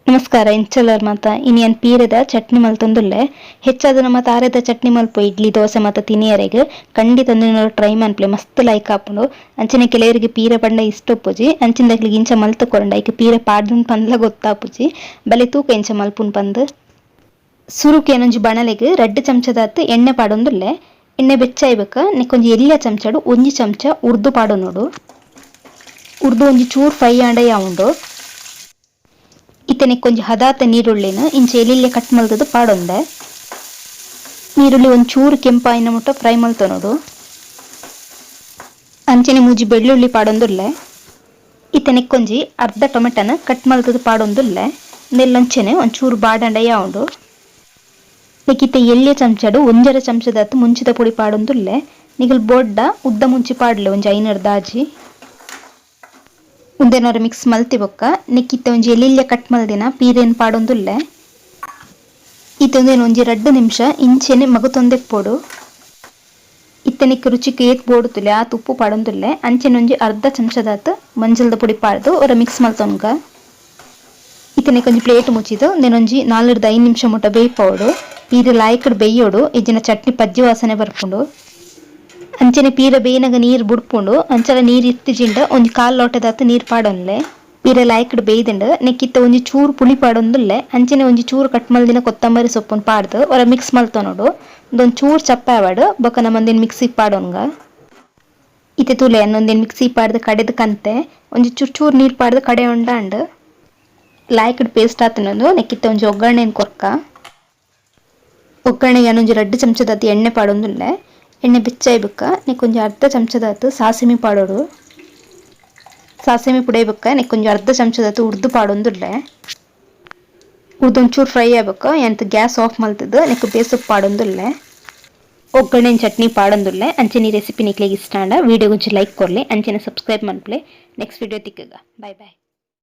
ನಮಸ್ಕಾರ ಇಂಚಲರ್ ಮಾತ ಇನ್ನೇನು ಪೀರದ ಚಟ್ನಿ ಮಲ್ತೊಂದುಲ್ಲೆ ಹೆಚ್ಚಾದ ನಮ್ಮ ತಾರದ ಚಟ್ನಿ ಮಲ್ಪ ಇಡ್ಲಿ ದೋಸೆ ಮತ್ತು ತಿನಿಯರೆಗ್ ಖಂಡಿತ ಒಂದಿನ ಟ್ರೈ ಮನ್ಪ್ಲೆ ಮಸ್ತ್ ಲೈಕ್ ಆಪುಂಡು ಅಂಚನೆ ಕೆಲವರಿಗೆ ಪೀರೆ ಪಂಡ ಇಷ್ಟ ಉಪ್ಪುಜಿ ಅಂಚಿಂದಕ್ಲಿಗೆ ಇಂಚ ಮಲ್ತುಕೊಂಡ ಐಕ್ ಪೀರೆ ಪಾಡ್ದುನ್ ಪಂದ್ಲ ಗೊತ್ತಾಪುಜಿ ಬಲೆ ತೂಕ ಇಂಚ ಮಲ್ಪುನ್ ಪಂದ್ ಸುರುಕು ಏನೊಂಜಿ ಬಣಲೆಗ್ 2 ಚಮಚದಾತ್ ಎಣ್ಣೆ ಪಾಡೊಂದುಲ್ಲೆ ಎಣ್ಣೆ ಬೆಚ್ಚಾಯ್ಬೇಕ ನೆಕ್ಕೊಂಜಿ ಎಲ್ಯ ಚಮಚಡು 1 ಚಮಚ ಉರ್ದು ಪಾಡೊನೋಡು ಉರ್ದು ಒಂಜಿ ಚೂರು ಫ್ರೈ ಆಂಡ ಯಾವುಂಡು ಇತ್ತನೆ ಕೊಂಚ ಹದಾತ ನೀರುಳ್ಳಿನ ಇಂಚ ಎಲಿಲ್ಲೆ ಕಟ್ ಮಲ್ತದು ಪಾಡೊಂದೆ ನೀರುಳ್ಳಿ ಒಂಚೂರು ಕೆಂಪಾಯಿನ ಮುಟ್ಟ ಫ್ರೈ ಮಲ್ತೊನೋಡು ಅಂಚನೆ ಮೂಜಿ ಬೆಳ್ಳುಳ್ಳಿ ಪಾಡೊಂದುಲ್ಲೆ ಇತ್ತನೆ ಕೊಂಜಿ ಅರ್ಧ ಟೊಮೆಟೊನ ಕಟ್ ಮಲ್ತದು ಪಾಡೊಂದುಲ್ಲೆ ನೆಲ್ಲಂಚನೆ ಒಂಚೂರು ಬಾಡಂಡ ಯಾವುಂಡು ನೆಕ್ಕಿತ್ತ ಎಳ್ಳೆ ಚಮಚಡು 1 ಚಮಚದತ್ತು ಮುಂಚಿದ ಪುಡಿ ಪಾಡೊಂದುಲ್ಲೆ ನಿಗಲ್ ಬೊಡ್ಡ ಉದ್ದ ಮುಂಚಿ ಪಾಡ್ಲೆ ಒಂಜಿ 5 ದಾಜಿ ಉಂದೆನೋರ ಮಿಕ್ಸ್ ಮಲ್ತಿ ಬೊಕ್ಕ ನೆಕ್ಕಿತ್ತ ಒಂಜಿ ಎಲಿಲ್ಲೆ ಕಟ್ ಮಲ್ದಿನ ಪೀರೆನ್ ಪಾಡೊಂದುಲ್ಲೆ ಇತ್ತೊಂದೇನು ಒಂಜಿ 2 ನಿಮಿಷ ಇಂಚೆನೆ ಮಗತೊಂದೆಪ್ಪೊಡು ಇತ್ತನಿಕ್ ರುಚಿಗೆ ಏತ್ ಬೋಡುತ್ತುಲೆ ಆತ್ ಉಪ್ಪು ಪಾಡೊಂದುಲ್ಲೆ ಅಂಚೆನೆ ಒಂಜಿ ಅರ್ಧ ಚಮಚದಾತ್ ಮಂಜಲ್ದ ಪುಡಿ ಪಾಡ್ದು ಒರ ಮಿಕ್ಸ್ ಮಲ್ತೊನ್ಗ ಇತ್ತನಿಕ್ ಒಂಜಿ ಪ್ಲೇಟ್ ಮುಚ್ಚಿದು ಒಂದೇನೊಂಜಿ 4-5 ನಿಮಿಷ ಮುಟ್ಟ ಬೇಯ್ಪೋಡು ಪೀರೆ ಲಾಯ್ಕಡ್ ಬೇಯ್ಯೋಡು ಇಜ್ಜಿನ ಚಟ್ನಿ ಪಜ್ಜಿ ವಾಸನೆ ಬರ್ಪುಂಡು ಅಂಚನೆ ಪೀರೆ ಬೇಯ್ನಗ ನೀರು ಬುಡ್ಪುಂಡು ಅಂಚಲ ನೀರು ಇತ್ತಿಜಿಂಡ ಒಂಜಿ 1/4 ಲೋಟದಾತ್ ನೀರು ಪಾಡೊನ್ಲೆ ಪೀರೆ ಲಾಯ್ಕಡ್ ಬೇಯ್ದುಂಡು ನೆಕ್ಕಿತ್ತ ಒಂಜಿ ಚೂರು ಪುಳಿ ಪಾಡೊಂದುಲ್ಲೆ ಅಂಚನೆ ಒಂಜಿ ಚೂರು ಕಟ್ ಮಲ್ದಿನ ಕೊತ್ತಂಬರಿ ಸೊಪ್ಪುನ್ ಪಾಡ್ದು ಒರ ಮಿಕ್ಸ್ ಮಲ್ತೊನೋಡು ಒಂದೊಂದು ಚೂರು ಚಪ್ಪ ಆವಡ್ ಬೊಕ ನಮ್ಮಂದೇನು ಮಿಕ್ಸಿಗೆ ಪಾಡೋನ್ಗ ಇತ್ತೆ ತೂಲೆ ಅನ್ನೊಂದೇನು ಮಿಕ್ಸಿಗೆ ಪಾಡ್ದು ಕಡೆದು ಕಂತೆ ಒಂಜಿ ಚೂರು ನೀರು ಪಾಡ್ದು ಕಡೆ ಉಂಡಾಂಡ್ ಲಾಯ್ಕಡ್ ಪೇಸ್ಟ್ ಆತನೊಂದು ನೆಕ್ಕಿತ್ತ ಒಂಜಿ ಒಗ್ಗರಣೆನ್ ಕೊರ್ಕ ಒಗ್ಗರಣೆಗೆ ಅನ್ನೊಂಜಿ 2 ಚಮಚದಾತ್ ಎಣ್ಣೆ ಪಾಡೊಂದುಲ್ಲೆ ಎಣ್ಣೆ ಬೆಚ್ಚಾಯ್ಬೇಕ ನೆಕ್ಕೊಂಜಿ ಅರ್ಧ ಚಮಚದಾತ್ ಸಾಸಿಮೆ ಪಾಡೋಡು ಸಾಸಿಮೆ ಪುಡೇಬೇಕ ನೆಕ್ಕೊಂಜಿ ಅರ್ಧ ಚಮಚದಾತ್ ಉರ್ದು ಪಾಡೊಂದುಲ್ಲೆ ಉರ್ದು ಒಂಚೂರು ಫ್ರೈ ಆಗ್ಬೇಕ ಎಂತ ಗ್ಯಾಸ್ ಆಫ್ ಮಲ್ತದು ನೆಕ್ ಬೇಸೊಪ್ಪು ಪಾಡೊಂದುಲ್ಲೆ ಒಗ್ಗರಣೆನ್ ಚಟ್ನಿ ಪಾಡೊಂದುಲ್ಲೆ ಅಂಚನೆ ಈ ರೆಸಿಪಿ ನಿಕ್ಲೆಗ್ ಇಷ್ಟ ಆಂಡ ವಿಡಿಯೋ ಒಂಚೂರು ಲೈಕ್ ಕೊರ್ಲೆ ಅಂಚನೆ ಸಬ್ಸ್ಕ್ರೈಬ್ ಮನ್ಪ್ಲೆ ನೆಕ್ಸ್ಟ್ ವಿಡಿಯೋ ತಿಕ್ಕಗ ಬಾಯ್ ಬಾಯ್.